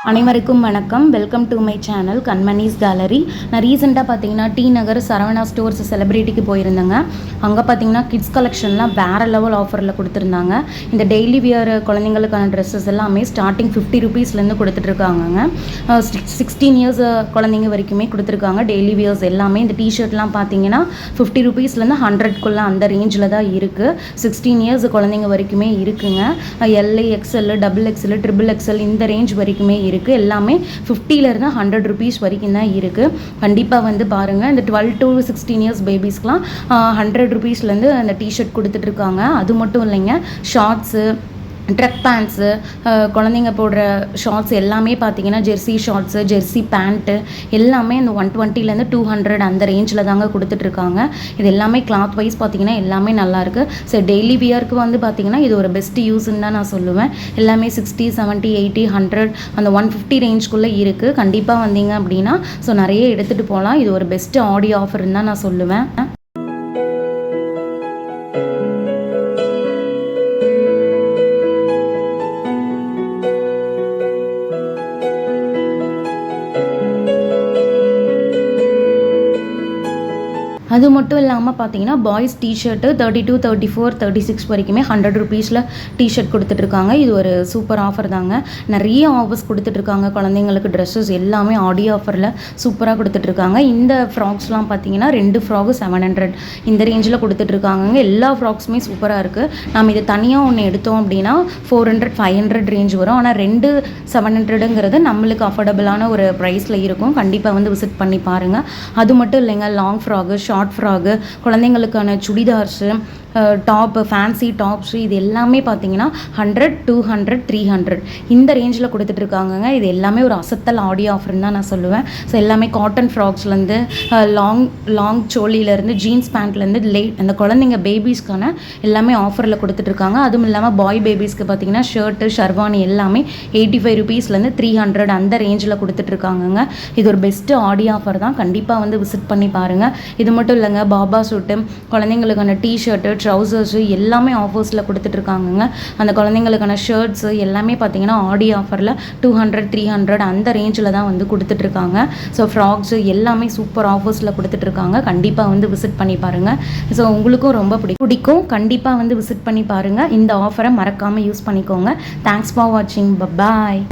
அனைவருக்கும் வணக்கம். Welcome to my channel Kanmani's gallery. நான் ரீசெண்டாக பார்த்தீங்கன்னா டி நகர் சரவணா ஸ்டோர்ஸ் செலிப்ரிட்டிக்கு போயிருந்தேங்க. அங்கே பார்த்தீங்கன்னா கிட்ஸ் கலெக்ஷன்லாம் வேறு லெவல் ஆஃபரில் கொடுத்துருந்தாங்க. இந்த டெய்லி வியர் குழந்தைங்களுக்கான ட்ரெஸ்ஸஸ் எல்லாமே ஸ்டார்டிங் 50 ரூபீஸ்லேருந்து கொடுத்துட்ருக்காங்கங்க. 16 இயர்ஸ் குழந்தைங்க வரைக்குமே கொடுத்துருக்காங்க. டெய்லி வியர்ஸ் எல்லாமே இந்த டிஷர்ட்லாம் பார்த்தீங்கன்னா 50 ரூபீஸ்லேருந்து 100க்குள்ளே அந்த ரேஞ்சில் தான் இருக்குது. 16 இயர்ஸ் குழந்தைங்க வரைக்குமே இருக்குங்க. L I XL, double XL, triple XL இந்த ரேஞ்ச் வரைக்குமே இருக்குது. எல்லாமே 50லேருந்து 100 ரூபீஸ் வரைக்கும் தான் இருக்குது. கண்டிப்பாக வந்து பாருங்கள். இந்த 12 to 16 இயர்ஸ் பேபிஸ்க்கெலாம் 100 ரூபீஸ்லேருந்து அந்த டிஷர்ட் கொடுத்துட்ருக்காங்க. அது மட்டும் இல்லைங்க, ஷார்ட்ஸு, ட்ரெக் பேண்ட்ஸு, குழந்தைங்க போடுற ஷார்ட்ஸ் எல்லாமே பார்த்தீங்கன்னா ஜெர்சி ஷார்ட்ஸு, ஜெர்சி பேண்ட்டு எல்லாமே இந்த 120லேருந்து 200 அந்த ரேஞ்சில் தாங்க கொடுத்துட்ருக்காங்க. இது எல்லாமே கிளாத் வைஸ் பார்த்தீங்கன்னா எல்லாமே நல்லாயிருக்கு. ஸோ டெய்லி வியருக்கு வந்து பார்த்தீங்கன்னா இது ஒரு பெஸ்ட் யூஸ்ன்னு தான் நான் சொல்லுவேன். எல்லாமே 60, 70, 80, 100 அந்த 150 ரேஞ்சுக்குள்ளே இருக்குது. கண்டிப்பாக வந்தீங்க அப்படின்னா ஸோ நிறைய எடுத்துகிட்டு போகலாம். இது ஒரு பெஸ்ட்டு ஆடியோ ஆஃபர்ன்னு தான் நான் சொல்லுவேன். அது மட்டும் இல்லாமல் பார்த்தீங்கன்னா பாய்ஸ் டிஷர்ட்டு 32, 34, 36 வரைக்குமே 100 ரூபீஸில் டிஷர்ட் கொடுத்துட்ருக்காங்க. இது ஒரு சூப்பர் ஆஃபர் தாங்க. நிறைய ஆஃபர்ஸ் கொடுத்துட்ருக்காங்க. குழந்தைங்களுக்கு ட்ரெஸ்ஸஸ் எல்லாமே ஆடியோ ஆஃபரில் சூப்பராக கொடுத்துட்ருக்காங்க. இந்த ஃப்ராக்ஸ்லாம் பார்த்தீங்கன்னா 2 ஃப்ராகு 700 இந்த ரேஞ்சில் கொடுத்துட்ருக்காங்க. எல்லா ஃப்ராக்ஸுமே சூப்பராக இருக்குது. நம்ம இது தனியாக ஒன்று எடுத்தோம் அப்படின்னா 400, 500 ரேஞ்ச் வரும். ஆனால் 2 700ங்கிறது நம்மளுக்கு அஃபோர்டபுளான ஒரு ப்ரைஸில் இருக்கும். கண்டிப்பாக வந்து விசிட் பண்ணி பாருங்கள். அது மட்டும் இல்லைங்க, லாங் ஃப்ராகு, ஷார்ட் ஃப்ராகு, குழந்தைங்களுக்கான சுடிதார்ஸு, டாப்பு, ஃபேன்சி டாப்ஸு இது எல்லாமே பார்த்தீங்கன்னா 100, 200, 300 இந்த ரேஞ்சில் கொடுத்துட்ருக்காங்கங்க. இது எல்லாமே ஒரு அசத்தல் ஆடியோ ஆஃபர்னு தான் நான் சொல்லுவேன். ஸோ எல்லாமே காட்டன் ஃப்ராக்ஸ்லேருந்து லாங் சோலியிலேருந்து ஜீன்ஸ் பேண்ட்லேருந்து அந்த குழந்தைங்க பேபிஸ்க்கான எல்லாமே ஆஃபரில் கொடுத்துட்ருக்காங்க. அதுவும் இல்லாமல் பாய் பேபிஸ்க்கு பார்த்தீங்கன்னா ஷர்ட்டு, ஷர்வானி எல்லாமே 85 ரூபீஸ்லேருந்து 300 அந்த ரேஞ்சில் கொடுத்துட்ருக்காங்கங்க. இது ஒரு பெஸ்ட்டு ஆடியோ ஆஃபர் தான். கண்டிப்பாக வந்து விசிட் பண்ணி பாருங்கள். இது மட்டும் இல்லைங்க, பாபா சூட்டு, குழந்தைங்களுக்கான டிஷர்ட்டு, ட்ரௌசர்ஸு எல்லாமே ஆஃபர்ஸில் கொடுத்துட்ருக்காங்கங்க. அந்த குழந்தைங்களுக்கான ஷர்ட்ஸு எல்லாமே பார்த்தீங்கன்னா ஆடியோ ஆஃபரில் 200, 300 அந்த ரேஞ்சில் தான் வந்து கொடுத்துட்ருக்காங்க. ஸோ ஃப்ராக்ஸு எல்லாமே சூப்பர் ஆஃபர்ஸில் கொடுத்துட்ருக்காங்க. கண்டிப்பாக வந்து விசிட் பண்ணி பாருங்கள். ஸோ உங்களுக்கும் ரொம்ப பிடிக்கும். கண்டிப்பாக வந்து விசிட் பண்ணி பாருங்கள். இந்த ஆஃபரை மறக்காமல் யூஸ் பண்ணிக்கோங்க. தேங்க்ஸ் ஃபார் வாட்சிங். பாய்.